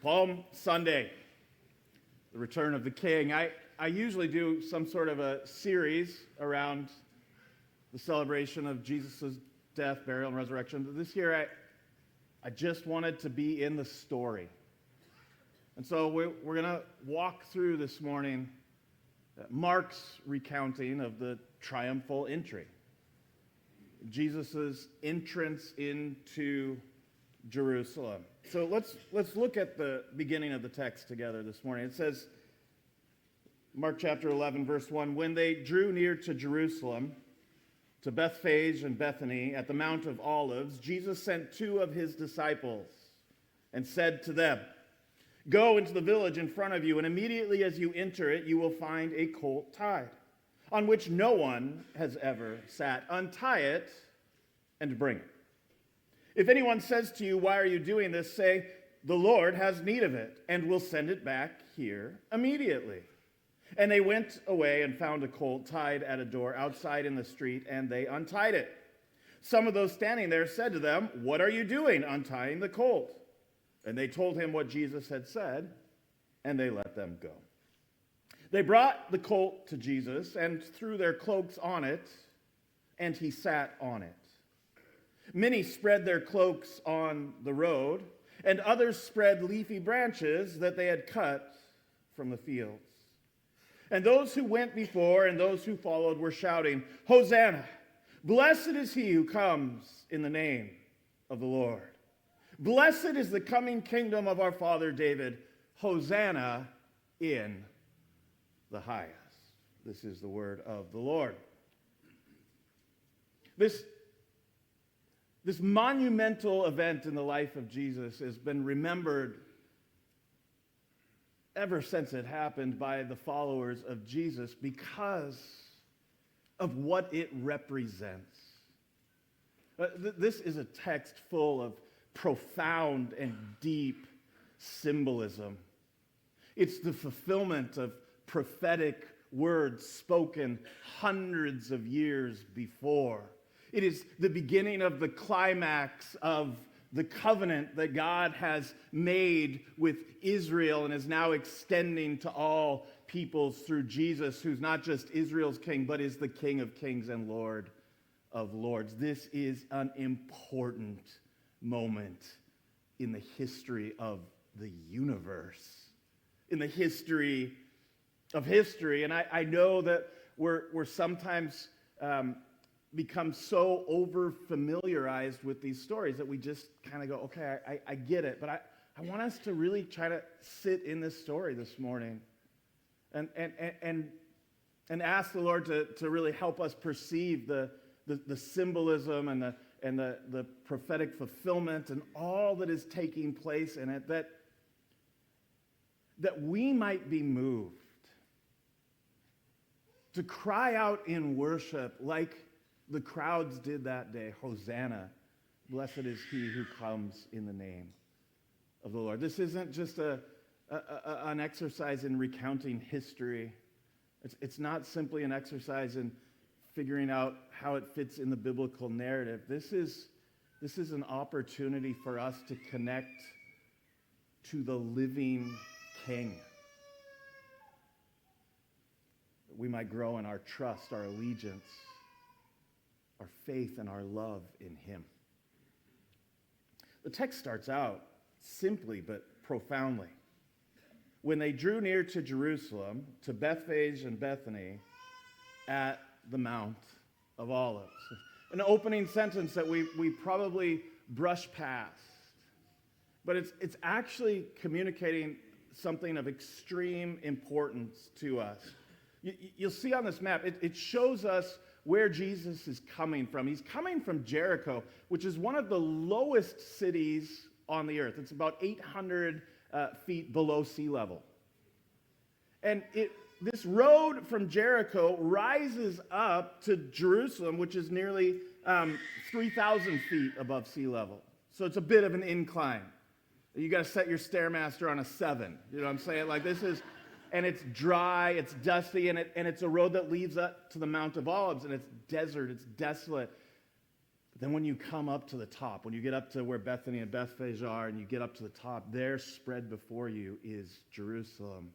Palm Sunday, the return of the King. I usually do some sort of a series around the celebration of Jesus' death, burial, and resurrection. But this year, I just wanted to be in the story. And so we're going to walk through this morning Mark's recounting of the triumphal entry. Jesus' entrance into Jerusalem. So let's look at the beginning of the text together this morning. It says, Mark chapter 11, verse 1, when they drew near to Jerusalem, to Bethphage and Bethany, at the Mount of Olives, Jesus sent two of his disciples and said to them, go into the village in front of you, and immediately as you enter it, you will find a colt tied, on which no one has ever sat. Untie it and bring it. If anyone says to you, why are you doing this? Say, the Lord has need of it, and will send it back here immediately. And they went away and found a colt tied at a door outside in the street, and they untied it. Some of those standing there said to them, what are you doing untying the colt? And they told him what Jesus had said, and they let them go. They brought the colt to Jesus and threw their cloaks on it, and he sat on it. Many spread their cloaks on the road, and others spread leafy branches that they had cut from the fields. And those who went before and those who followed were shouting, Hosanna! Blessed is he who comes in the name of the Lord. Blessed is the coming kingdom of our father David. Hosanna in the highest. This is the word of the Lord. This monumental event in the life of Jesus has been remembered ever since it happened by the followers of Jesus because of what it represents. This is a text full of profound and deep symbolism. It's the fulfillment of prophetic words spoken hundreds of years before. It is the beginning of the climax of the covenant that God has made with Israel and is now extending to all peoples through Jesus, who's not just Israel's king, but is the King of kings and Lord of lords. This is an important moment in the history of the universe, in the history of history. And I know that we're sometimes become so over-familiarized with these stories that we just kind of go, okay, I get it. But I want us to really try to sit in this story this morning and ask the Lord to really help us perceive the symbolism and the prophetic fulfillment and all that is taking place in it, that we might be moved to cry out in worship like the crowds did that day. Hosanna, blessed is he who comes in the name of the Lord. This isn't just an exercise in recounting history. It's not simply an exercise in figuring out how it fits in the biblical narrative. This is an opportunity for us to connect to the living King. That we might grow in our trust, our allegiance, our faith, and our love in him. The text starts out simply but profoundly. When they drew near to Jerusalem, to Bethphage and Bethany, at the Mount of Olives. An opening sentence that we probably brush past. But it's actually communicating something of extreme importance to us. You'll see on this map, it shows us where Jesus is coming from. He's coming from Jericho, which is one of the lowest cities on the earth. It's about 800 feet below sea level. And this road from Jericho rises up to Jerusalem, which is nearly 3,000 feet above sea level. So it's a bit of an incline. You got to set your Stairmaster on a 7. You know what I'm saying? Like this is, and it's dry, it's dusty, and it's a road that leads up to the Mount of Olives, and it's desert, it's desolate. But then when you come up to the top, when you get up to where Bethany and Bethphage are, and you get up to the top, there spread before you is Jerusalem,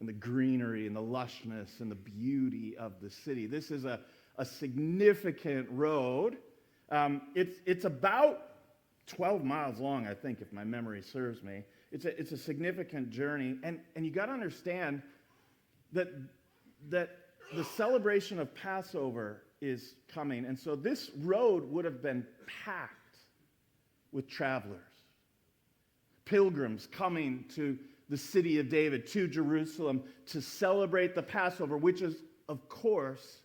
and the greenery and the lushness and the beauty of the city. This is a significant road. It's about 12 miles long, I think, if my memory serves me. It's a significant journey. And you got to understand that the celebration of Passover is coming. And so this road would have been packed with travelers, pilgrims coming to the city of David, to Jerusalem, to celebrate the Passover, which is, of course,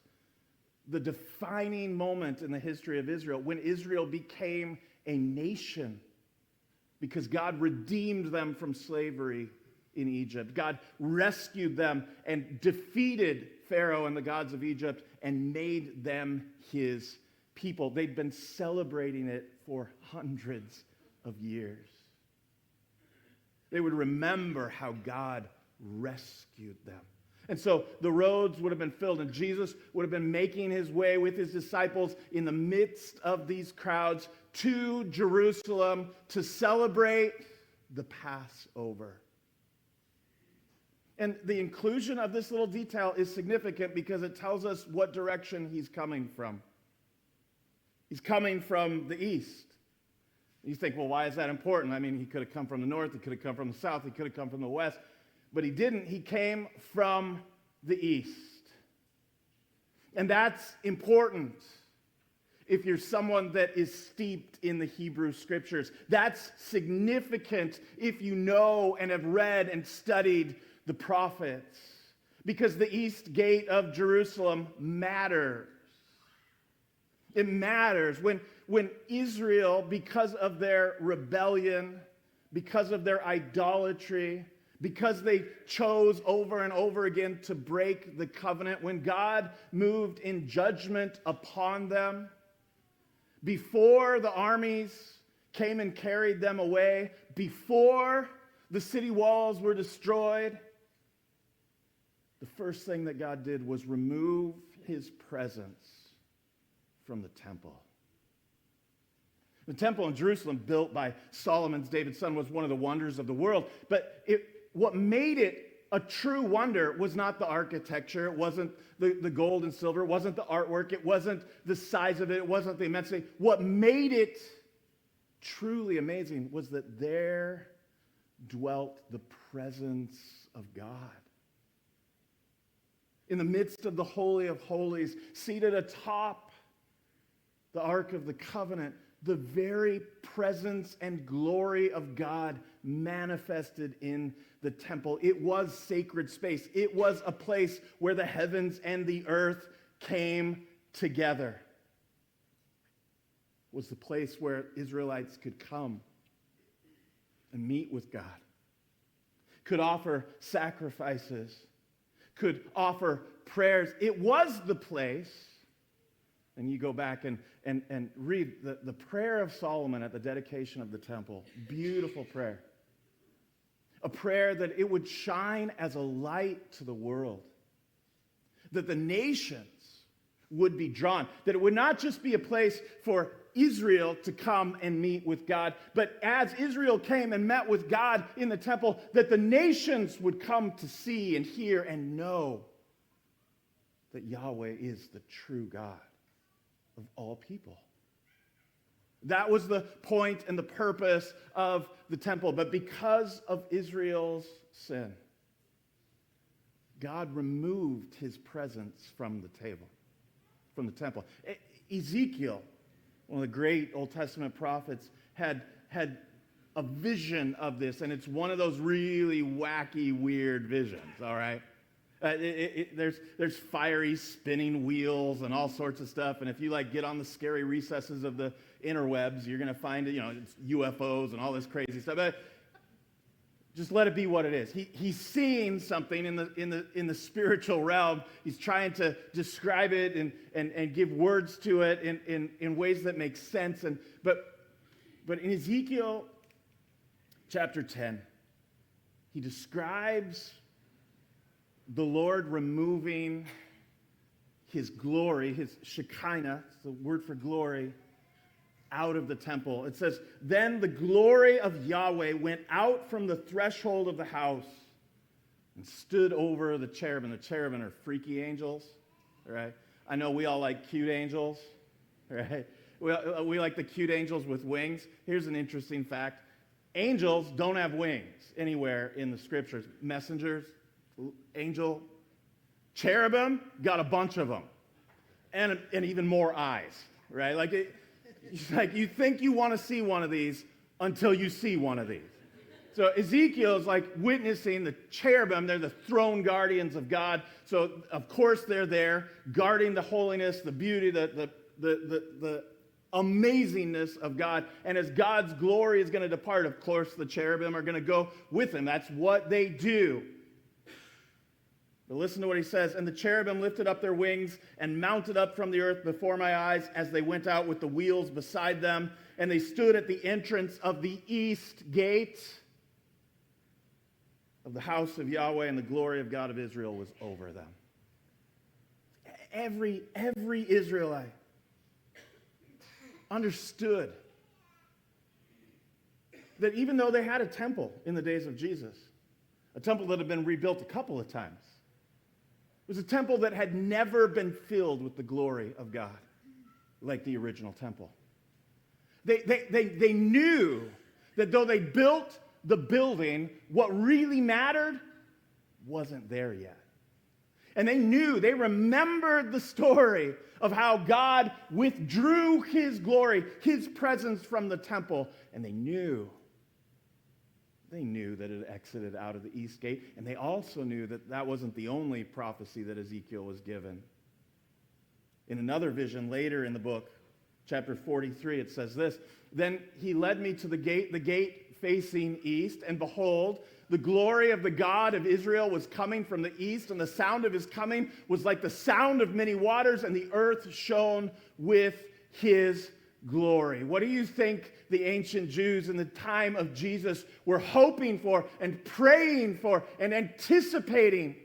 the defining moment in the history of Israel, when Israel became a nation, because God redeemed them from slavery in Egypt. God rescued them and defeated Pharaoh and the gods of Egypt and made them his people. They'd been celebrating it for hundreds of years. They would remember how God rescued them. And so the roads would have been filled, and Jesus would have been making his way with his disciples in the midst of these crowds to Jerusalem to celebrate the Passover. And the inclusion of this little detail is significant because it tells us what direction he's coming from. He's coming from the east. You think, well, why is that important? I mean, he could have come from the north, he could have come from the south, he could have come from the west, but he didn't. He came from the east. And that's important if you're someone that is steeped in the Hebrew Scriptures. That's significant if you know and have read and studied the prophets, because the east gate of Jerusalem matters. It matters when Israel, because of their rebellion, because of their idolatry, because they chose over and over again to break the covenant, when God moved in judgment upon them, before the armies came and carried them away, before the city walls were destroyed, the first thing that God did was remove his presence from the temple. The temple in Jerusalem, built by Solomon, David's son, was one of the wonders of the world. But what made it a true wonder was not the architecture. It wasn't the gold and silver. It wasn't the artwork. It wasn't the size of it. It wasn't the immensity. What made it truly amazing was that there dwelt the presence of God. In the midst of the Holy of Holies, seated atop the Ark of the Covenant, the very presence and glory of God manifested in the temple. It was sacred space. It was a place where the heavens and the earth came together. It was the place where Israelites could come and meet with God, could offer sacrifices, could offer prayers. It was the place. And you go back and read the prayer of Solomon at the dedication of the temple. Beautiful prayer. A prayer that it would shine as a light to the world. That the nations would be drawn. That it would not just be a place for Israel to come and meet with God, but as Israel came and met with God in the temple, that the nations would come to see and hear and know that Yahweh is the true God of all people. That was the point and the purpose of the temple. But because of Israel's sin, God removed his presence from the temple. Ezekiel, one of the great Old Testament prophets, had a vision of this, and it's one of those really wacky, weird visions, all right? There's fiery spinning wheels and all sorts of stuff, and if you get on the scary recesses of the interwebs, you're going to find it's UFOs and all this crazy stuff. But just let it be what it is. He's seeing something in the spiritual realm. He's trying to describe it and give words to it in ways that make sense. But in Ezekiel chapter 10, he describes the Lord removing his glory, his Shekinah, it's the word for glory, out of the temple. It says, then the glory of Yahweh went out from the threshold of the house and stood over the cherubim. The cherubim are freaky angels, right? I know we all like cute angels, right? We like the cute angels with wings. Here's an interesting fact. Angels don't have wings anywhere in the scriptures. Messengers, angel, cherubim, got a bunch of them. And even more eyes, right? Like you think you want to see one of these until you see one of these. So Ezekiel is like witnessing the cherubim. They're the throne guardians of God. So of course they're there guarding the holiness, the beauty, the amazingness of God. And as God's glory is going to depart, of course the cherubim are going to go with him. That's what they do. But listen to what he says. And the cherubim lifted up their wings and mounted up from the earth before my eyes as they went out with the wheels beside them. And they stood at the entrance of the east gate of the house of Yahweh, and the glory of God of Israel was over them. Every Israelite understood that even though they had a temple in the days of Jesus, a temple that had been rebuilt a couple of times, it was a temple that had never been filled with the glory of God like the original temple. They knew that though they built the building, what really mattered wasn't there yet. And they remembered the story of how God withdrew his glory, his presence from the temple, and they knew that it exited out of the east gate, and they also knew that that wasn't the only prophecy that Ezekiel was given. In another vision later in the book, chapter 43, it says this, then he led me to the gate facing east, and behold, the glory of the God of Israel was coming from the east, and the sound of his coming was like the sound of many waters, and the earth shone with his glory. What do you think the ancient Jews in the time of Jesus were hoping for and praying for and anticipating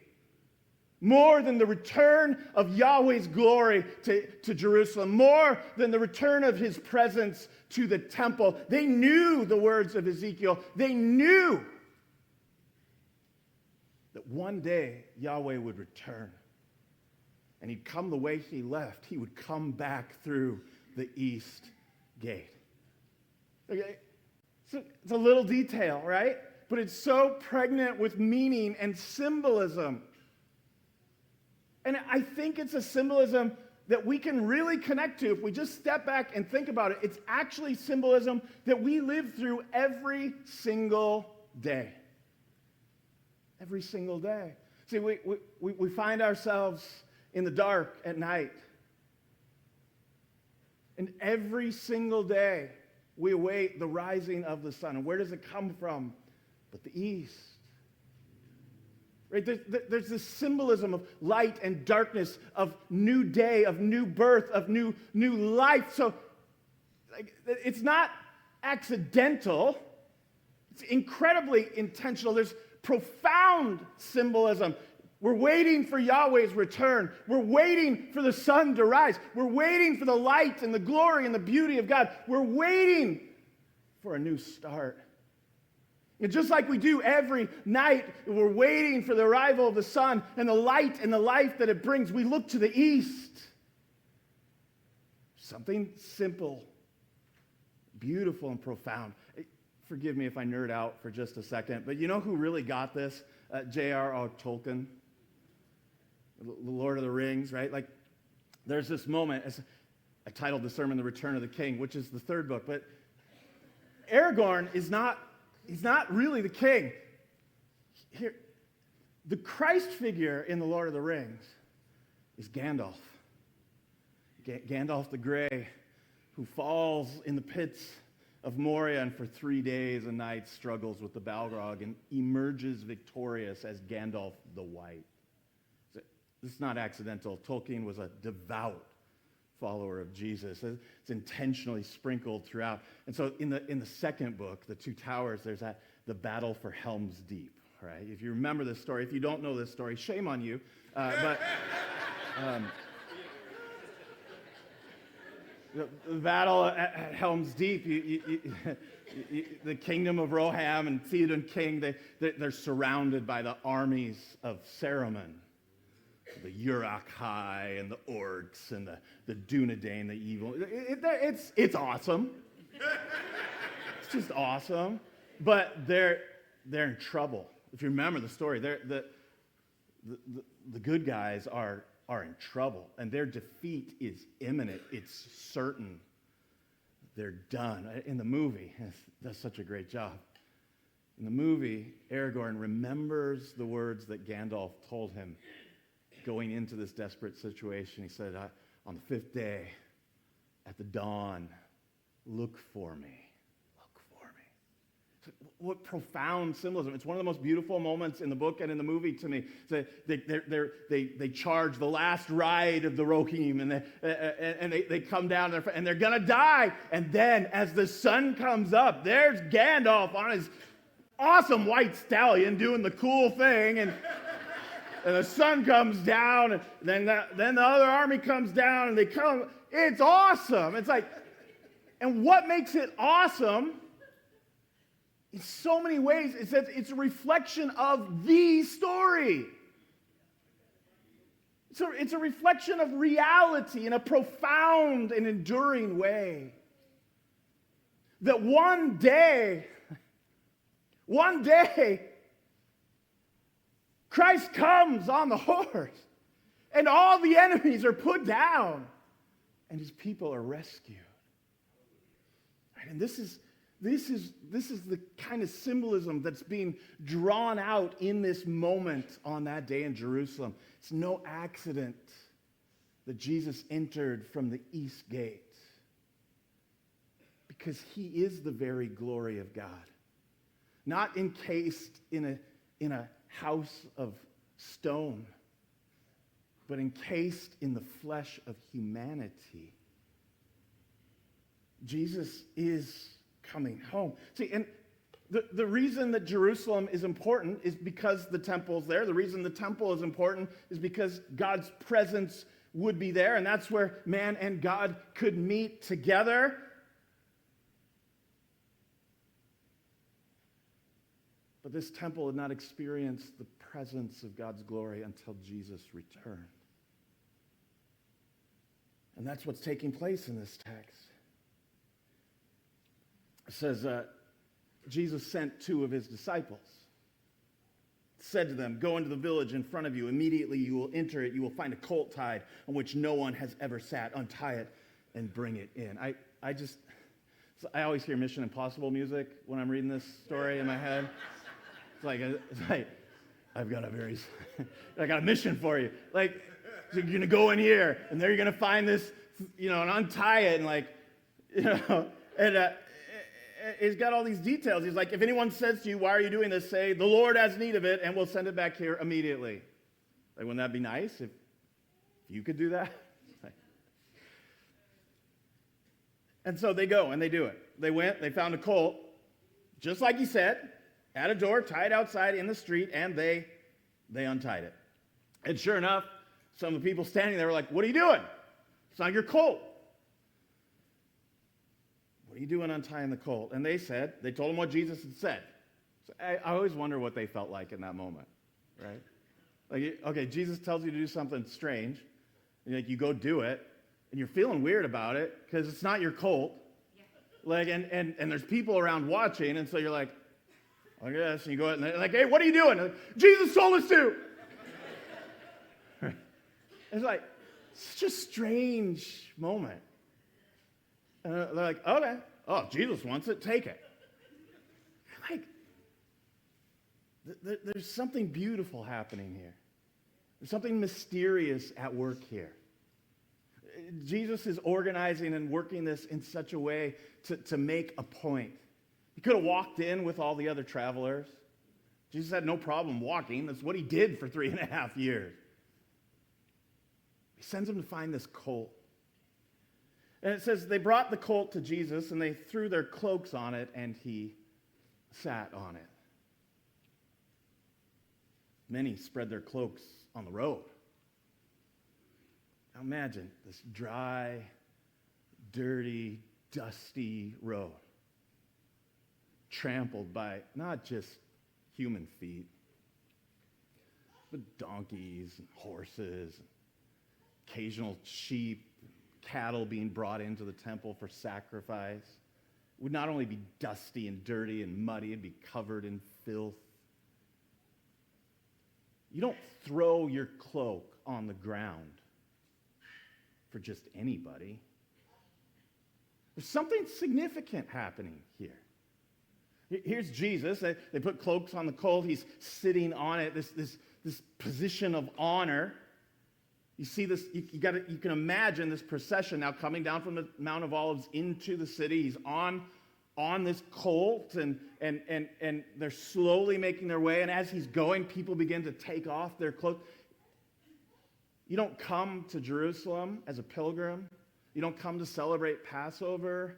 more than the return of Yahweh's glory to Jerusalem, more than the return of his presence to the temple? They knew the words of Ezekiel. They knew that one day Yahweh would return, and he'd come the way he left. He would come back through the east gate. Okay? It's a little detail, right? But it's so pregnant with meaning and symbolism. And I think it's a symbolism that we can really connect to if we just step back and think about it. It's actually symbolism that we live through every single day. Every single day. See, we find ourselves in the dark at night. And every single day, we await the rising of the sun. And where does it come from? But the east. Right? There's this symbolism of light and darkness, of new day, of new birth, of new life. So it's not accidental. It's incredibly intentional. There's profound symbolism. We're waiting for Yahweh's return. We're waiting for the sun to rise. We're waiting for the light and the glory and the beauty of God. We're waiting for a new start. And just like we do every night, we're waiting for the arrival of the sun and the light and the life that it brings. We look to the east. Something simple, beautiful, and profound. Forgive me if I nerd out for just a second, but you know who really got this? J.R.R. Tolkien. The Lord of the Rings, right? Like, there's this moment, as I titled the sermon, The Return of the King, which is the third book, but Aragorn he's not really the king. Here, the Christ figure in The Lord of the Rings is Gandalf. Gandalf the Grey, who falls in the pits of Moria and for 3 days and nights struggles with the Balrog and emerges victorious as Gandalf the White. This is not accidental. Tolkien was a devout follower of Jesus. It's intentionally sprinkled throughout. And so in the second book, The Two Towers, there's the battle for Helm's Deep, right? If you remember this story, if you don't know this story, shame on you. The battle at Helm's Deep, the kingdom of Roham and Theoden King, they're surrounded by the armies of Saruman. The Uruk-hai and the orcs and the Dunedain, the evil. It's awesome. It's just awesome. But they're in trouble. If you remember the story, the good guys are in trouble, and their defeat is imminent. It's certain. They're done. In the movie, it does such a great job. In the movie, Aragorn remembers the words that Gandalf told him going into this desperate situation. He said, on the 5th day, at the dawn, look for me. What profound symbolism. It's one of the most beautiful moments in the book and in the movie to me. So they charge the last ride of the Rohirrim, and they come down, and they're going to die. And then as the sun comes up, there's Gandalf on his awesome white stallion doing the cool thing, and the sun comes down, and then the other army comes down, and they come. It's awesome. It's like, and what makes it awesome? In so many ways, it's a reflection of the story. So it's a reflection of reality in a profound and enduring way. That one day, Christ comes on the horse, and all the enemies are put down, and his people are rescued. Right? And this is the kind of symbolism that's being drawn out in this moment on that day in Jerusalem. It's no accident that Jesus entered from the east gate, because he is the very glory of God, not encased in a house of stone, but encased in the flesh of humanity. Jesus is coming home. See, and the reason that Jerusalem is important is because the temple's there. The reason the temple is important is because God's presence would be there, and that's where man and God could meet together. But this temple had not experienced the presence of God's glory until Jesus returned. And that's what's taking place in this text. It says, Jesus sent 2 of his disciples. Said to them, go into the village in front of you. Immediately you will enter it. You will find a colt tied on which no one has ever sat. Untie it and bring it in. I always hear Mission Impossible music when I'm reading this story in my head. It's like I got a mission for you. Like, so you're going to go in here, and there you're going to find this, and untie it, and he's got all these details. He's like, if anyone says to you, why are you doing this? Say, the Lord has need of it, and we'll send it back here immediately. Like, wouldn't that be nice if you could do that? And so they go, and they do it. They went, they found a colt, just like he said, at a door, tied outside in the street, and they untied it. And sure enough, some of the people standing there were like, what are you doing? It's not your colt. What are you doing untying the colt? And they told him what Jesus had said. So I always wonder what they felt like in that moment, right? Like, okay, Jesus tells you to do something strange, and you go do it, and you're feeling weird about it because it's not your colt. Like, and there's people around watching, and so you're like, I guess, and you go out and they're like, hey, what are you doing? Like, Jesus told us to. It's like, such a strange moment. And they're like, okay, oh, Jesus wants it, take it. Like, there's something beautiful happening here. There's something mysterious at work here. Jesus is organizing and working this in such a way to make a point. He could have walked in with all the other travelers. Jesus had no problem walking. That's what he did for 3.5 years. He sends them to find this colt. And it says they brought the colt to Jesus, and they threw their cloaks on it, and he sat on it. Many spread their cloaks on the road. Now imagine this dry, dirty, dusty road, trampled by not just human feet, but donkeys and horses, and occasional sheep, cattle being brought into the temple for sacrifice. It would not only be dusty and dirty and muddy, it'd be covered in filth. You don't throw your cloak on the ground for just anybody. There's something significant happening here. Here's Jesus. They put cloaks on the colt. He's sitting on it, this position of honor. You see this, you can imagine this procession now coming down from the Mount of Olives into the city. He's on this colt, and they're slowly making their way. And as he's going, people begin to take off their clothes. You don't come to Jerusalem as a pilgrim. You don't come to celebrate Passover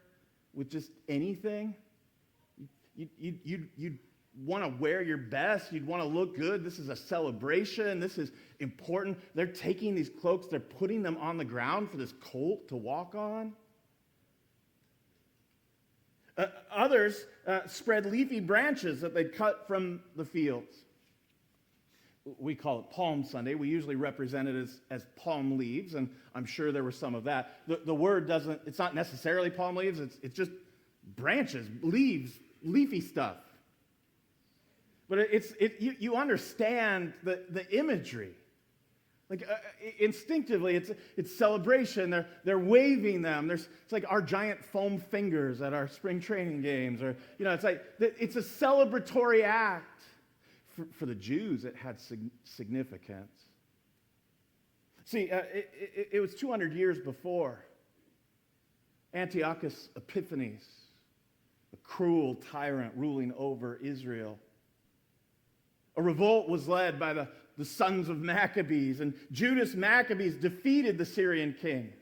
with just anything. You'd want to wear your best. You'd want to look good. This is a celebration. This is important. They're taking these cloaks. They're putting them on the ground for this colt to walk on. Others spread leafy branches that they'd cut from the fields. We call it Palm Sunday. We usually represent it as palm leaves, and I'm sure there was some of that. The word it's not necessarily palm leaves. It's just branches, leaves, leafy stuff. But you understand the imagery. Like instinctively, it's celebration. They're waving them. It's like our giant foam fingers at our spring training games, or it's a celebratory act. For the Jews, it had significance. See, it was 200 years before Antiochus Epiphanes, a cruel tyrant ruling over Israel. A revolt was led by the sons of Maccabees, and Judas Maccabees defeated the Syrian king,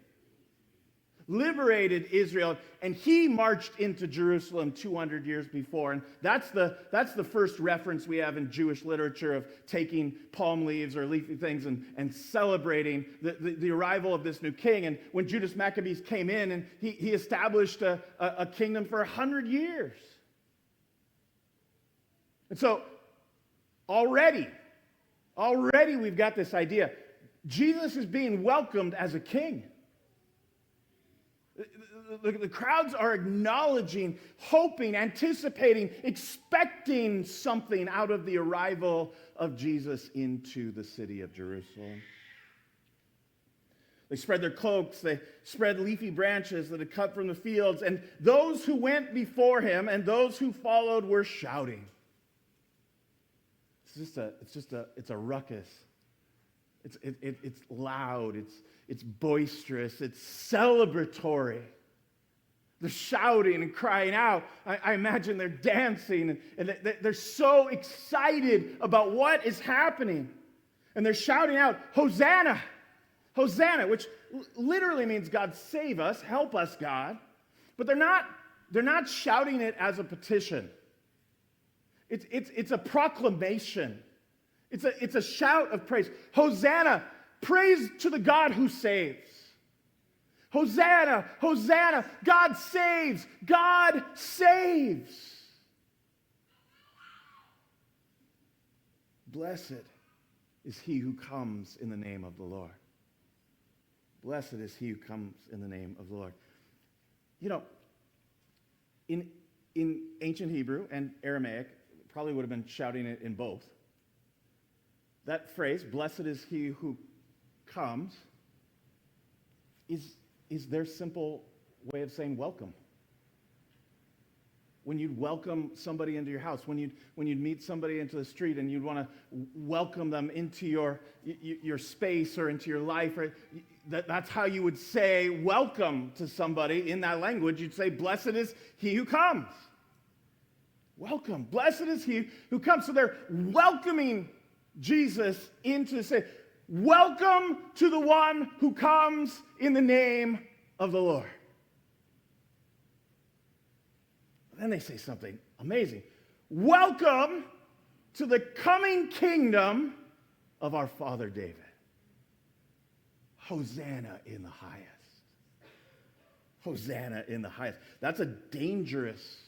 liberated Israel, and he marched into Jerusalem 200 years before. And that's the first reference we have in Jewish literature of taking palm leaves or leafy things and celebrating the arrival of this new king. And when Judas Maccabees came in, and he established a kingdom for 100 years. And so already we've got this idea. Jesus is being welcomed as a king. The crowds are acknowledging, hoping, anticipating, expecting something out of the arrival of Jesus into the city of Jerusalem. They spread their cloaks, they spread leafy branches that had cut from the fields, and those who went before him and those who followed were shouting. It's a ruckus. It's loud, it's boisterous, it's celebratory. They're shouting and crying out. I imagine they're dancing, and they're so excited about what is happening. And they're shouting out, Hosanna, Hosanna, which literally means God save us, help us, God. But they're not shouting it as a petition. It's a proclamation. It's a shout of praise. Hosanna, praise to the God who saves. Hosanna, Hosanna, God saves, God saves. Blessed is he who comes in the name of the Lord. Blessed is he who comes in the name of the Lord. In ancient Hebrew and Aramaic, probably would have been shouting it in both. That phrase, blessed is he who comes, is their simple way of saying welcome. When you'd welcome somebody into your house, when you'd meet somebody into the street and you'd want to welcome them into your space or into your life, or that's how you would say welcome to somebody in that language. You'd say, blessed is he who comes. Welcome. Blessed is he who comes. So they're welcoming Jesus into the city. Welcome to the one who comes in the name of the Lord. Then they say something amazing. Welcome to the coming kingdom of our father David. Hosanna in the highest. Hosanna in the highest. That's a dangerous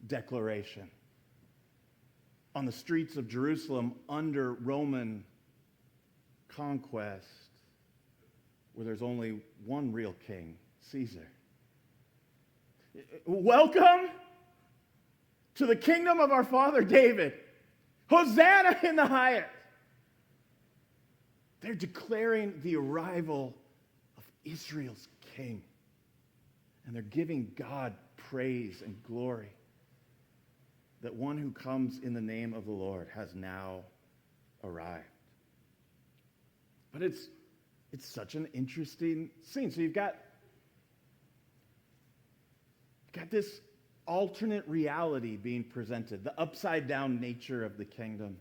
declaration. On the streets of Jerusalem under Roman conquest, where there's only one real king, Caesar. Welcome to the kingdom of our father David. Hosanna in the highest. They're declaring the arrival of Israel's king. And they're giving God praise and glory that one who comes in the name of the Lord has now arrived. But it's such an interesting scene. So you've got this alternate reality being presented, the upside-down nature of the kingdom.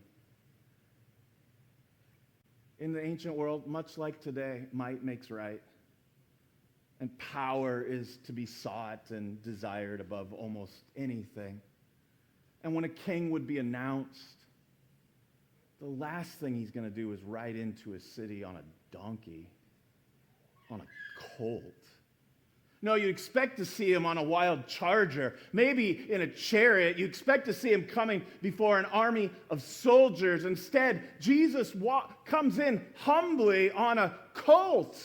In the ancient world, much like today, might makes right. And power is to be sought and desired above almost anything. And when a king would be announced, the last thing he's going to do is ride into a city on a donkey, on a colt. No, you expect to see him on a wild charger, maybe in a chariot. You expect to see him coming before an army of soldiers. Instead, Jesus comes in humbly on a colt,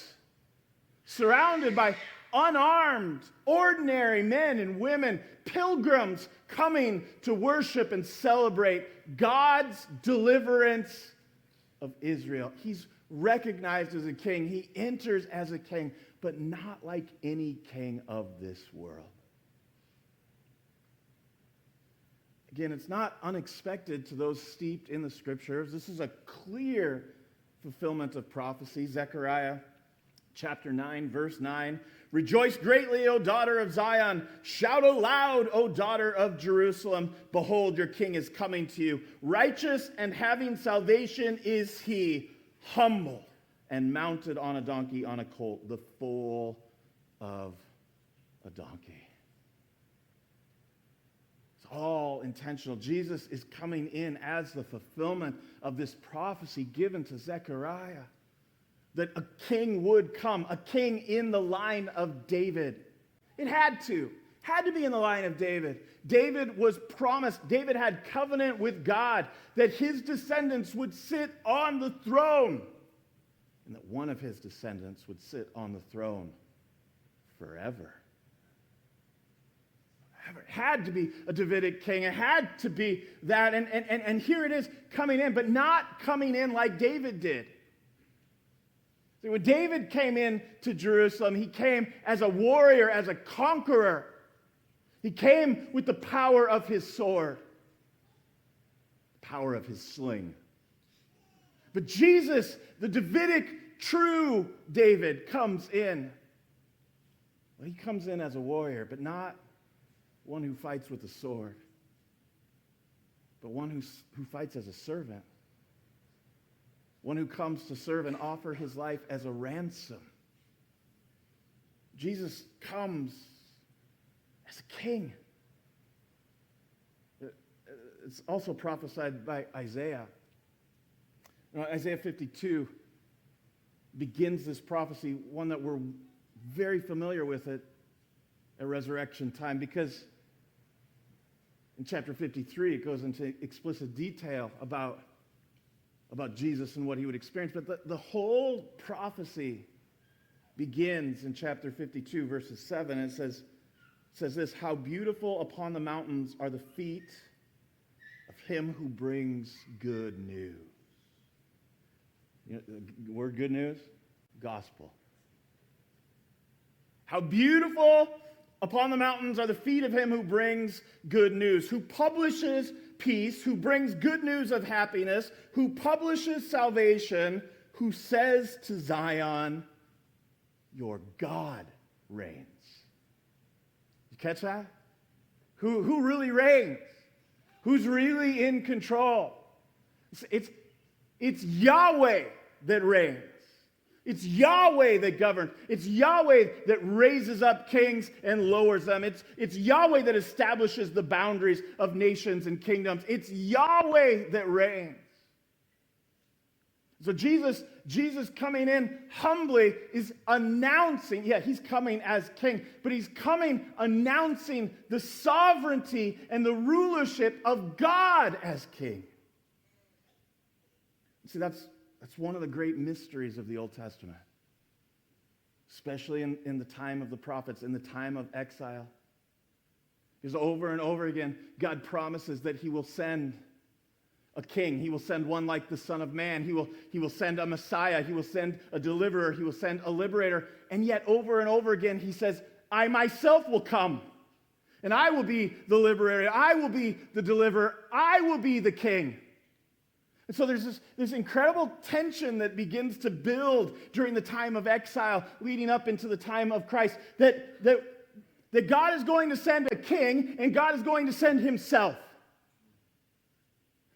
surrounded by unarmed, ordinary men and women, pilgrims coming to worship and celebrate God's deliverance of Israel. He's recognized as a king. He enters as a king, but not like any king of this world. Again, it's not unexpected to those steeped in the scriptures. This is a clear fulfillment of prophecy. Zechariah chapter 9, verse 9. Rejoice greatly, O daughter of Zion. Shout aloud, O daughter of Jerusalem. Behold, your king is coming to you. Righteous and having salvation is he, humble and mounted on a donkey, on a colt, the foal of a donkey. It's all intentional. Jesus is coming in as the fulfillment of this prophecy given to Zechariah, that a king would come, a king in the line of David. It had to be in the line of David. David was promised, David had covenant with God that his descendants would sit on the throne, and that one of his descendants would sit on the throne forever. It had to be a Davidic king. It had to be that. And here it is coming in, but not coming in like David did. See, when David came into Jerusalem, he came as a warrior, as a conqueror. He came with the power of his sword, the power of his sling. But Jesus, the Davidic true David, comes in. Well, he comes in as a warrior, but not one who fights with a sword, but one who fights as a servant. One who comes to serve and offer his life as a ransom. Jesus comes as a king. It's also prophesied by Isaiah. Isaiah 52 begins this prophecy, one that we're very familiar with at resurrection time, because in chapter 53 it goes into explicit detail about Jesus and what he would experience. But the whole prophecy begins in chapter 52, verses 7. And it says this: how beautiful upon the mountains are the feet of him who brings good news. You know, the word good news? Gospel. How beautiful upon the mountains are the feet of him who brings good news, who publishes peace, who brings good news of happiness, who publishes salvation, who says to Zion, your God reigns. You catch that? Who really reigns? Who's really in control? It's Yahweh that reigns. It's Yahweh that governs. It's Yahweh that raises up kings and lowers them. It's Yahweh that establishes the boundaries of nations and kingdoms. It's Yahweh that reigns. So Jesus coming in humbly is announcing, he's coming as king, but he's coming announcing the sovereignty and the rulership of God as king. See, that's one of the great mysteries of the Old Testament, especially in the time of the prophets, in the time of exile. Because over and over again, God promises that he will send a king. He will send one like the Son of Man. He will send a Messiah. He will send a deliverer. He will send a liberator. And yet over and over again, he says, I myself will come. And I will be the liberator. I will be the deliverer. I will be the king. And so there's this incredible tension that begins to build during the time of exile, leading up into the time of Christ, that God is going to send a king, and God is going to send himself.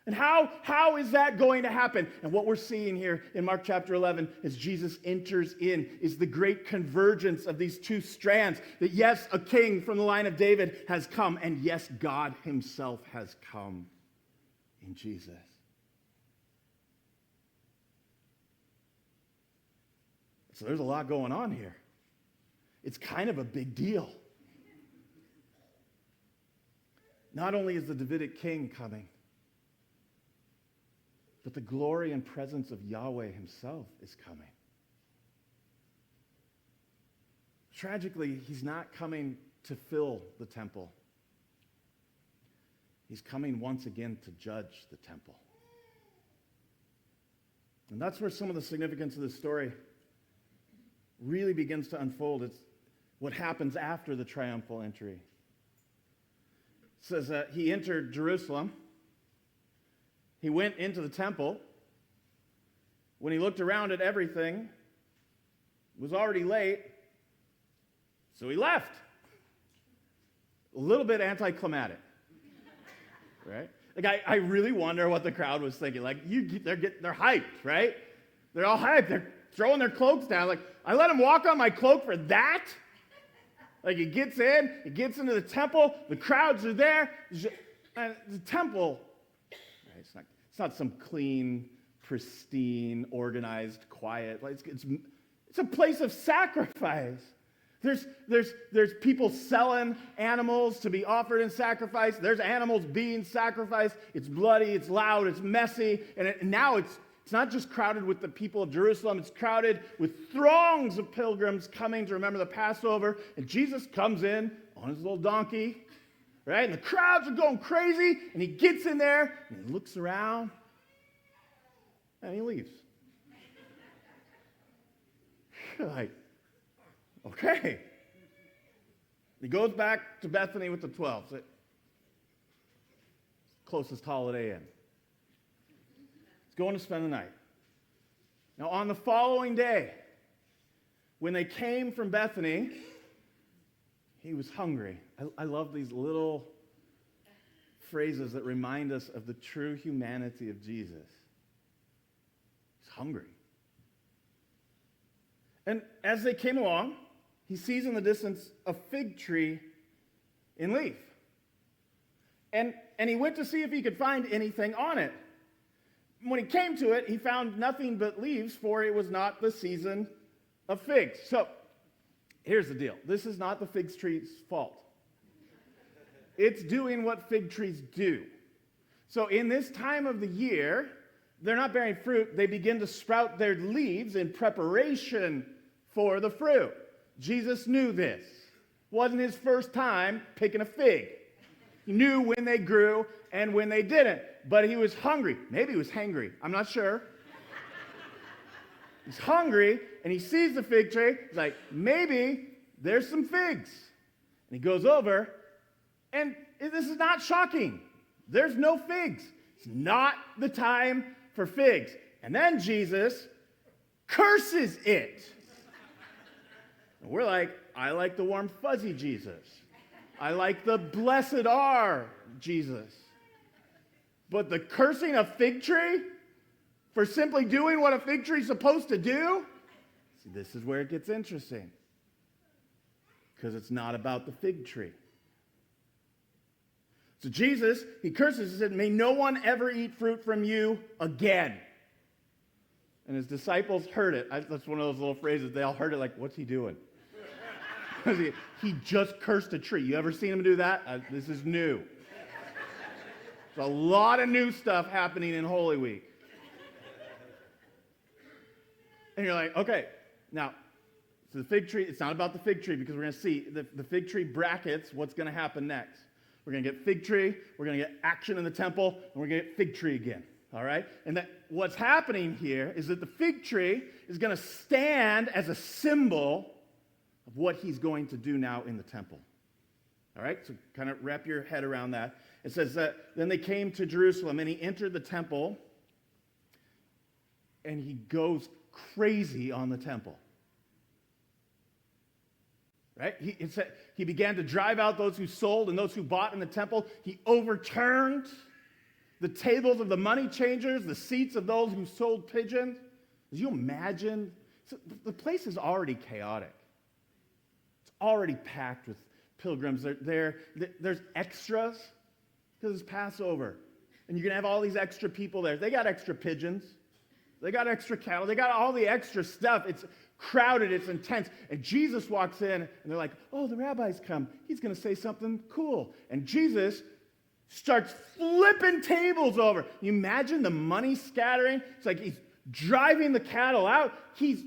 And how is that going to happen? And what we're seeing here in Mark chapter 11 as Jesus enters in is the great convergence of these two strands. That yes, a king from the line of David has come, and yes, God himself has come in Jesus. So there's a lot going on here. It's kind of a big deal. Not only is the Davidic king coming, but the glory and presence of Yahweh himself is coming. Tragically, he's not coming to fill the temple. He's coming once again to judge the temple. And that's where some of the significance of this story really begins to unfold. It's what happens after the triumphal entry. It says that he entered Jerusalem. He went into the temple. When he looked around at everything, it was already late, so he left. A little bit anticlimactic, right? Like I really wonder what the crowd was thinking. Like they're hyped, right? They're all hyped. They're throwing their cloaks down. Like I let him walk on my cloak for that. Like he gets into the temple. The crowds are there. And the temple. It's not some clean, pristine, organized, quiet. It's a place of sacrifice. There's people selling animals to be offered in sacrifice. There's animals being sacrificed. It's bloody, it's loud, it's messy, and now it's not just crowded with the people of Jerusalem. It's crowded with throngs of pilgrims coming to remember the Passover. And Jesus comes in on his little donkey. Right? And the crowds are going crazy, and he gets in there, and he looks around, and he leaves. You're like, okay. He goes back to Bethany with the 12. Closest Holiday Inn. He's going to spend the night. Now, on the following day, when they came from Bethany, he was hungry. I love these little phrases that remind us of the true humanity of Jesus. He's hungry. And as they came along, he sees in the distance a fig tree in leaf. And he went to see if he could find anything on it. When he came to it, he found nothing but leaves, for it was not the season of figs. So, here's the deal. This is not the fig tree's fault. It's doing what fig trees do. So in this time of the year, they're not bearing fruit. They begin to sprout their leaves in preparation for the fruit. Jesus knew this. Wasn't his first time picking a fig. He knew when they grew and when they didn't. But he was hungry. Maybe he was hangry. I'm not sure. He's hungry, and he sees the fig tree. He's like, maybe there's some figs. And he goes over, and this is not shocking. There's no figs. It's not the time for figs. And then Jesus curses it. And we're like, I like the warm, fuzzy Jesus. I like the blessed are Jesus. But the cursing a fig tree for simply doing what a fig tree is supposed to do? See, this is where it gets interesting. Because it's not about the fig tree. So Jesus, he curses and said, may no one ever eat fruit from you again. And his disciples heard it. That's one of those little phrases. They all heard it like, what's he doing? He just cursed a tree. You ever seen him do that? This is new. There's a lot of new stuff happening in Holy Week. And you're like, okay, now, so the fig tree, it's not about the fig tree because we're going to see the fig tree brackets what's going to happen next. We're going to get fig tree, we're going to get action in the temple, and we're going to get fig tree again. All right? And that what's happening here is that the fig tree is going to stand as a symbol of what he's going to do now in the temple. All right? So kind of wrap your head around that. It says that then they came to Jerusalem, and he entered the temple, and he goes crazy on the temple. Right? He began to drive out those who sold and those who bought in the temple. He overturned the tables of the money changers, the seats of those who sold pigeons. Did you imagine? So the place is already chaotic. It's already packed with pilgrims. There's extras because it's Passover. And you're going to have all these extra people there. They got extra pigeons. They got extra cattle. They got all the extra stuff. It's crowded. It's intense. And Jesus walks in, and they're like, oh, the rabbi's come. He's going to say something cool. And Jesus starts flipping tables over. You imagine the money scattering? It's like he's driving the cattle out. He's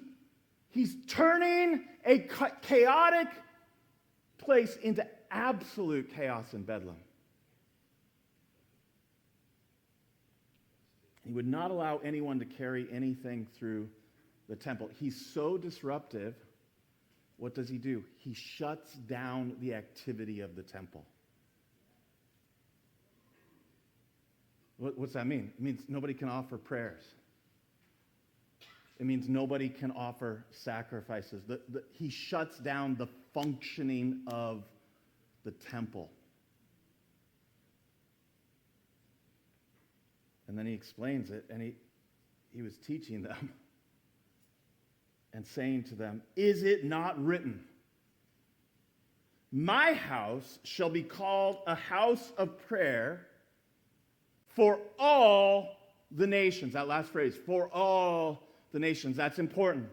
turning a chaotic place into absolute chaos and bedlam. He would not allow anyone to carry anything through the temple. He's so disruptive. What does he do? He shuts down the activity of the temple. What's that mean? It means nobody can offer prayers. It means nobody can offer sacrifices. He shuts down the functioning of the temple. And then he explains it, and he was teaching them and saying to them, is it not written, my house shall be called a house of prayer for all the nations. That last phrase, for all the nations, that's important.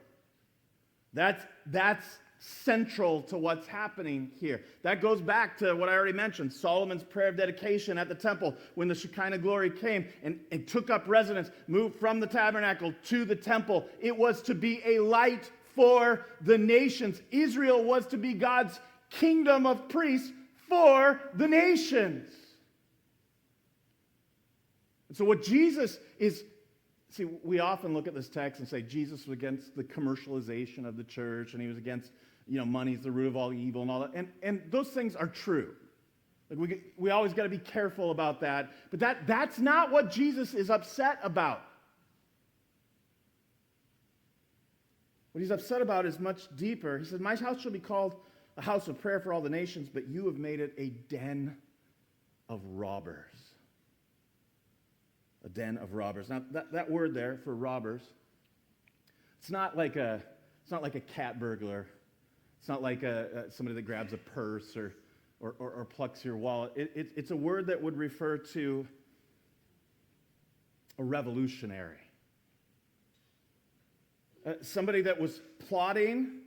That's central to what's happening here. That goes back to what I already mentioned, Solomon's prayer of dedication at the temple when the Shekinah glory came and took up residence, moved from the tabernacle to the temple. It was to be a light for the nations. Israel was to be God's kingdom of priests for the nations. And so what Jesus is, see, we often look at this text and say Jesus was against the commercialization of the church, and he was against, money's the root of all evil and all that. And those things are true. Like we always got to be careful about that. But that's not what Jesus is upset about. What he's upset about is much deeper. He said, my house shall be called a house of prayer for all the nations, but you have made it a den of robbers. A den of robbers. Now, that word there for robbers, it's not like a cat burglar. It's not like somebody that grabs a purse or plucks your wallet. It's a word that would refer to a revolutionary. Somebody that was plotting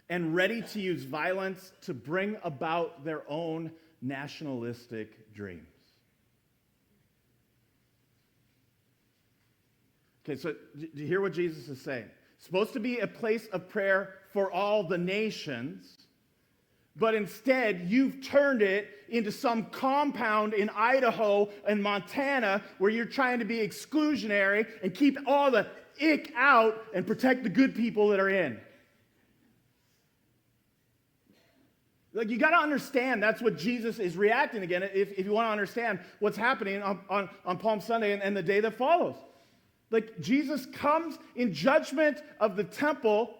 and ready to use violence to bring about their own nationalistic dreams. Okay, so do you hear what Jesus is saying? It's supposed to be a place of prayer for all the nations, but instead you've turned it into some compound in Idaho and Montana where you're trying to be exclusionary and keep all the ick out and protect the good people that are in. Like, you got to understand that's what Jesus is reacting again if you want to understand what's happening on Palm Sunday and the day that follows. Like, Jesus comes in judgment of the temple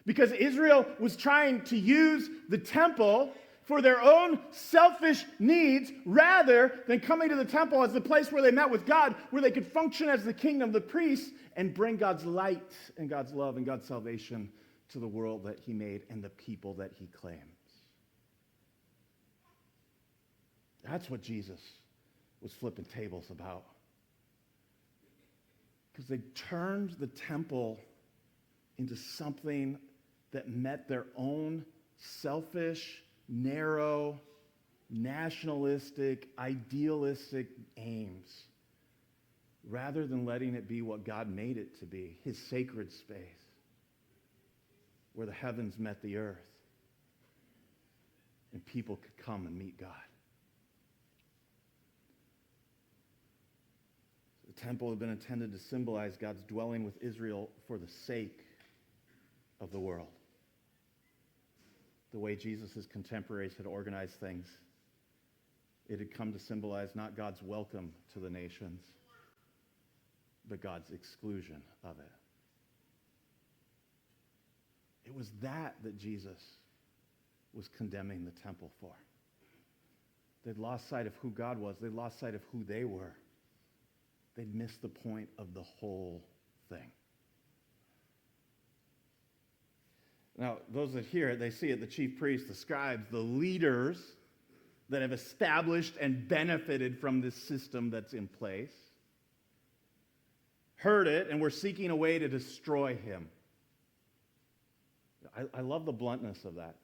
because Israel was trying to use the temple for their own selfish needs rather than coming to the temple as the place where they met with God, where they could function as the kingdom of the priests and bring God's light and God's love and God's salvation to the world that he made and the people that he claims. That's what Jesus was flipping tables about. Because they turned the temple into something that met their own selfish, narrow, nationalistic, idealistic aims, rather than letting it be what God made it to be, his sacred space, where the heavens met the earth and people could come and meet God. The temple had been intended to symbolize God's dwelling with Israel for the sake of the world. The way Jesus' contemporaries had organized things, it had come to symbolize not God's welcome to the nations, but God's exclusion of it. It was that Jesus was condemning the temple for. They'd lost sight of who God was. They'd lost sight of who they were. They'd missed the point of the whole thing. Now, those that hear it, they see it, the chief priests, the scribes, the leaders that have established and benefited from this system that's in place, heard it and were seeking a way to destroy him. I love the bluntness of that.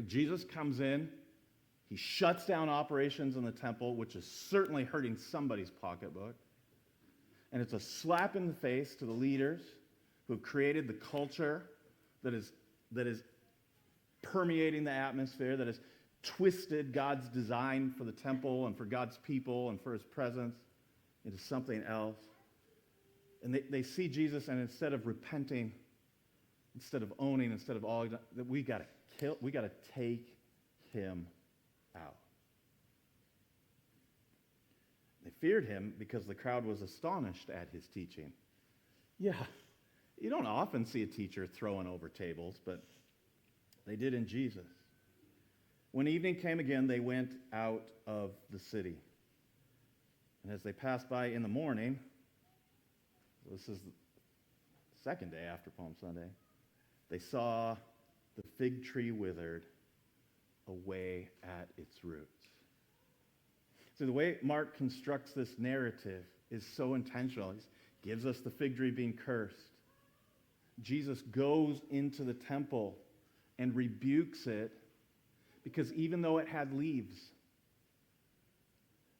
Jesus comes in, he shuts down operations in the temple, which is certainly hurting somebody's pocketbook. And it's a slap in the face to the leaders who have created the culture that is permeating the atmosphere, that has twisted God's design for the temple and for God's people and for his presence into something else. And they see Jesus, and instead of repenting, instead of owning, instead of all, we got to take him out. They feared him because the crowd was astonished at his teaching. Yeah, you don't often see a teacher throwing over tables, but they did in Jesus. When evening came again, they went out of the city. And as they passed by in the morning, this is the second day after Palm Sunday, they saw the fig tree withered away at its roots. So the way Mark constructs this narrative is so intentional. He gives us the fig tree being cursed. Jesus goes into the temple and rebukes it because even though it had leaves,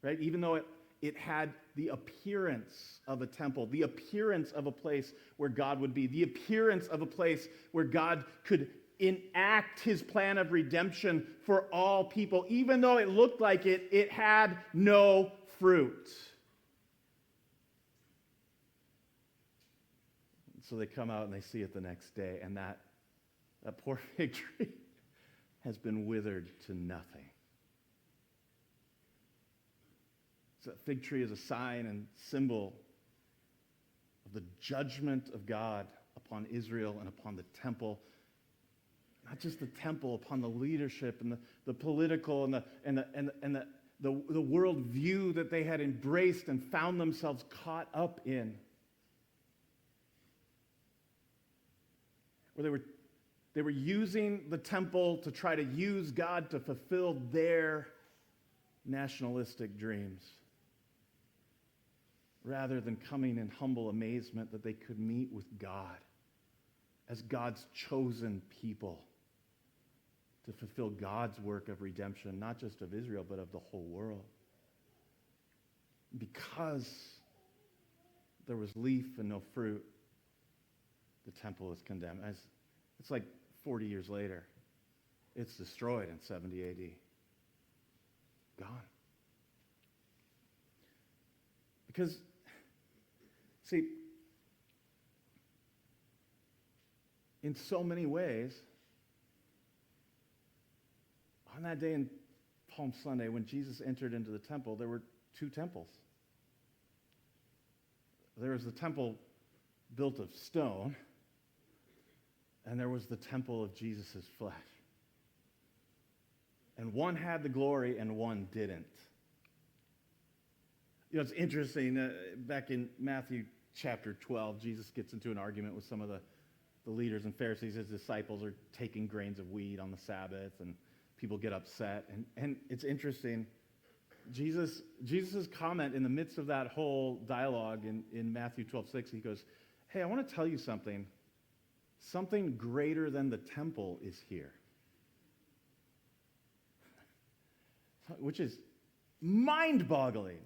right? Even though it had the appearance of a temple, the appearance of a place where God would be, the appearance of a place where God could enact his plan of redemption for all people. Even though it looked like it had no fruit. So they come out and they see it the next day, and that poor fig tree has been withered to nothing. So that fig tree is a sign and symbol of the judgment of God upon Israel and upon the temple. Not just the temple, upon the leadership and the political and the world view that they had embraced and found themselves caught up in. Where they were using the temple to try to use God to fulfill their nationalistic dreams, rather than coming in humble amazement that they could meet with God as God's chosen people to fulfill God's work of redemption, not just of Israel, but of the whole world. Because there was leaf and no fruit, the temple is condemned. It's like 40 years later. It's destroyed in 70 AD. Gone. Because, see, in so many ways, on that day in Palm Sunday, when Jesus entered into the temple, there were two temples. There was the temple built of stone, and there was the temple of Jesus' flesh. And one had the glory and one didn't. You know, it's interesting, back in Matthew chapter 12, Jesus gets into an argument with some of the leaders and Pharisees. His disciples are taking grains of wheat on the Sabbath, and people get upset. And it's interesting, Jesus' comment in the midst of that whole dialogue in Matthew 12:6, he goes, hey, I want to tell you something. Something greater than the temple is here. Which is mind-boggling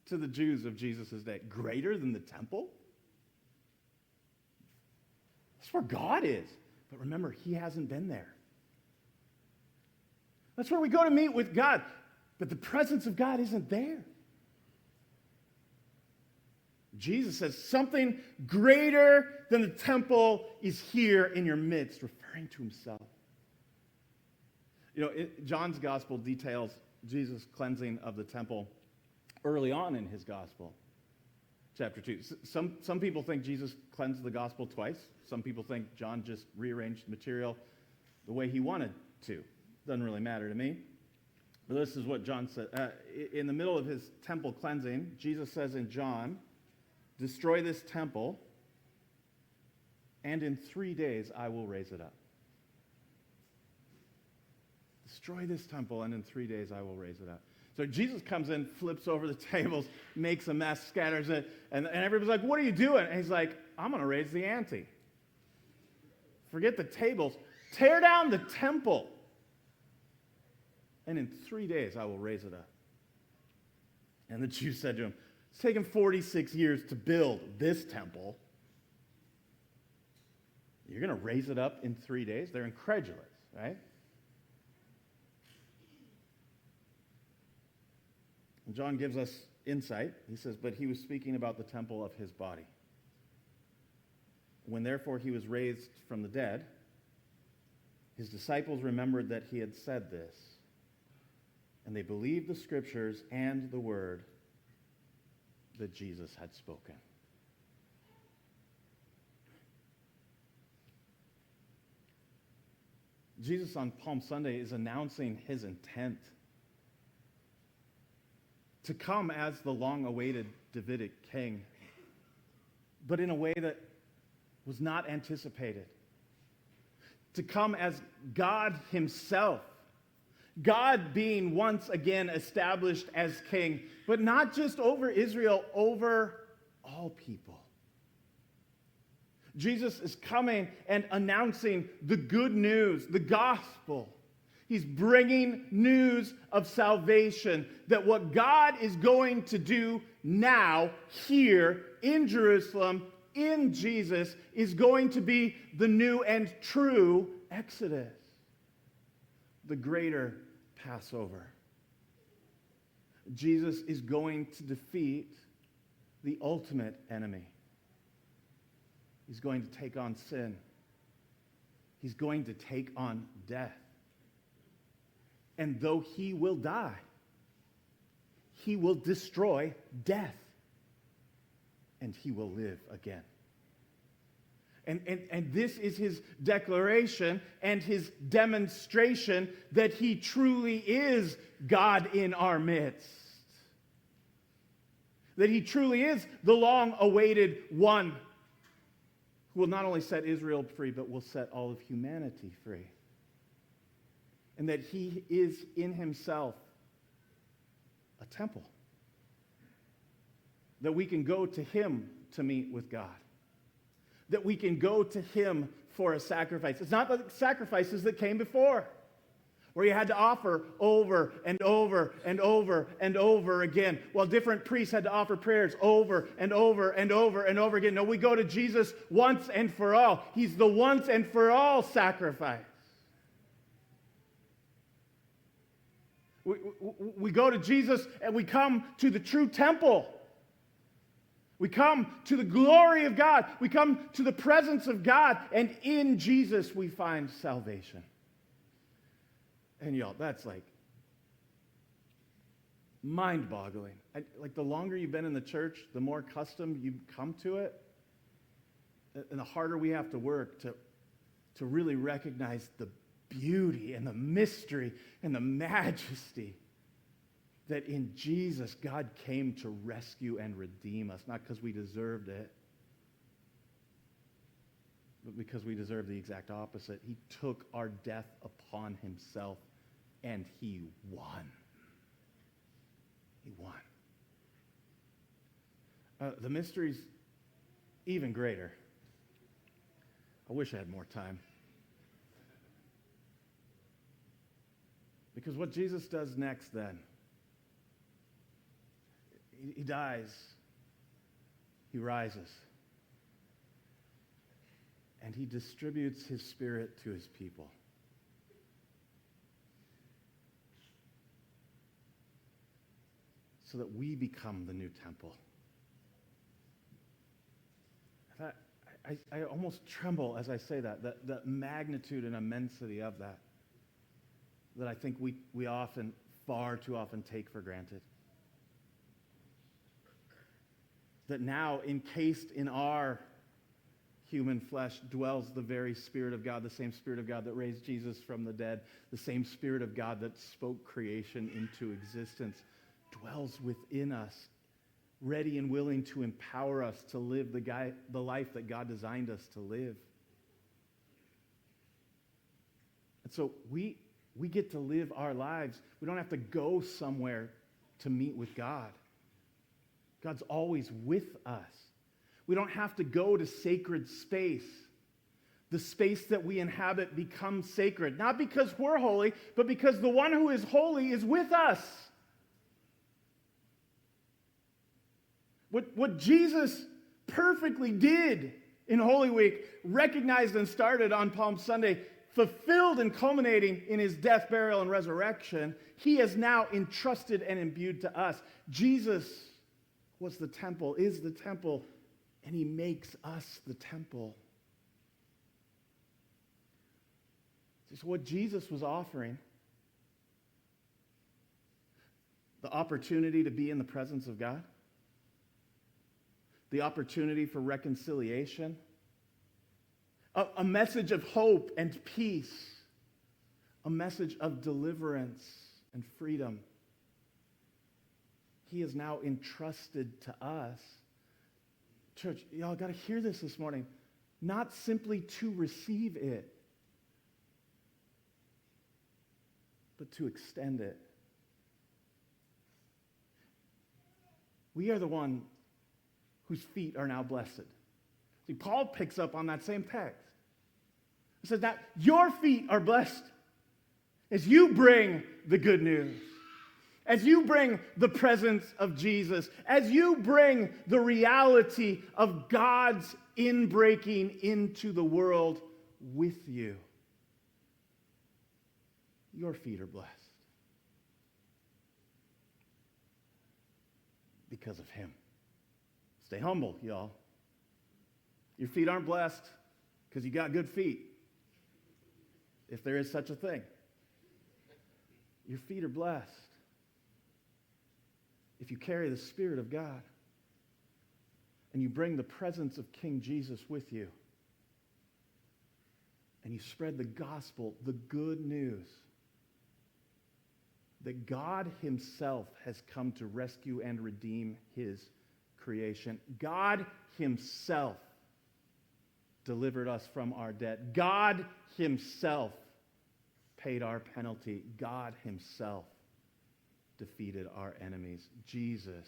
to the Jews of Jesus' day. Greater than the temple? That's where God is. But remember, he hasn't been there. That's where we go to meet with God. But the presence of God isn't there. Jesus says something greater than the temple is here in your midst, referring to himself. John's gospel details Jesus' cleansing of the temple early on in his gospel, chapter 2. Some people think Jesus cleansed the gospel twice. Some people think John just rearranged material the way he wanted to. Doesn't really matter to me. But this is what John said. In the middle of his temple cleansing, Jesus says in John, destroy this temple, and in 3 days I will raise it up. Destroy this temple, and in 3 days I will raise it up. So Jesus comes in, flips over the tables, makes a mess, scatters it, and everybody's like, what are you doing? And he's like, I'm going to raise the ante. Forget the tables. Tear down the temple, and in 3 days I will raise it up. And the Jews said to him, it's taken 46 years to build this temple. You're going to raise it up in 3 days? They're incredulous, right? And John gives us insight. He says, but he was speaking about the temple of his body. When therefore he was raised from the dead, his disciples remembered that he had said this, and they believed the scriptures and the word that Jesus had spoken. Jesus on Palm Sunday is announcing his intent to come as the long-awaited Davidic king, but in a way that was not anticipated. To come as God himself, God being once again established as king, but not just over Israel, over all people. Jesus is coming and announcing the good news, the gospel. He's bringing news of salvation, that what God is going to do now, here in Jerusalem, in Jesus, is going to be the new and true Exodus, the greater Passover. Jesus is going to defeat the ultimate enemy. He's going to take on sin. He's going to take on death. And though he will die, he will destroy death. And he will live again. And this is his declaration and his demonstration that he truly is God in our midst. That he truly is the long-awaited one who will not only set Israel free, but will set all of humanity free. And that he is in himself a temple. That we can go to him to meet with God. That we can go to him for a sacrifice. It's not the sacrifices that came before, where you had to offer over and over and over and over again, while different priests had to offer prayers over and over and over and over again. No, we go to Jesus once and for all. He's the once and for all sacrifice. We go to Jesus and we come to the true temple. We come to the glory of God. We come to the presence of God. And in Jesus we find salvation. And y'all, that's like mind-boggling. Like the longer you've been in the church, the more accustomed you come to it. And the harder we have to work to really recognize the beauty and the mystery and the majesty that in Jesus, God came to rescue and redeem us, not because we deserved it, but because we deserve the exact opposite. He took our death upon himself, and he won. He won. The mystery's even greater. I wish I had more time. Because what Jesus does next then, he dies, he rises, and he distributes his Spirit to his people. So that we become the new temple. I almost tremble as I say that, the magnitude and immensity of that I think we often, far too often, take for granted. That now, encased in our human flesh, dwells the very Spirit of God, the same Spirit of God that raised Jesus from the dead, the same Spirit of God that spoke creation into existence, dwells within us, ready and willing to empower us to live the life that God designed us to live. And so we get to live our lives. We don't have to go somewhere to meet with God. God's always with us. We don't have to go to sacred space. The space that we inhabit becomes sacred, not because we're holy, but because the one who is holy is with us. What Jesus perfectly did in Holy Week, recognized and started on Palm Sunday, fulfilled and culminating in his death, burial, and resurrection, he has now entrusted and imbued to us. Jesus was the temple, is the temple, and he makes us the temple. So what Jesus was offering, the opportunity to be in the presence of God, the opportunity for reconciliation, a message of hope and peace, a message of deliverance and freedom. He is now entrusted to us. Church, y'all got to hear this morning. Not simply to receive it, but to extend it. We are the one whose feet are now blessed. See, Paul picks up on that same text. He says that your feet are blessed as you bring the good news, as you bring the presence of Jesus, as you bring the reality of God's inbreaking into the world with you. Your feet are blessed because of him. Stay humble, y'all. Your feet aren't blessed because you got good feet, if there is such a thing. Your feet are blessed if you carry the Spirit of God and you bring the presence of King Jesus with you and you spread the gospel, the good news that God himself has come to rescue and redeem his creation. God himself delivered us from our debt. God himself paid our penalty. God himself defeated our enemies. Jesus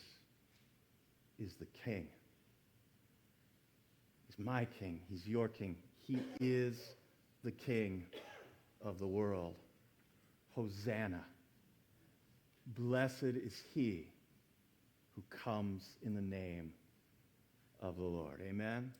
is the King. He's my King. He's your King. He is the King of the world. Hosanna. Blessed is he who comes in the name of the Lord. Amen.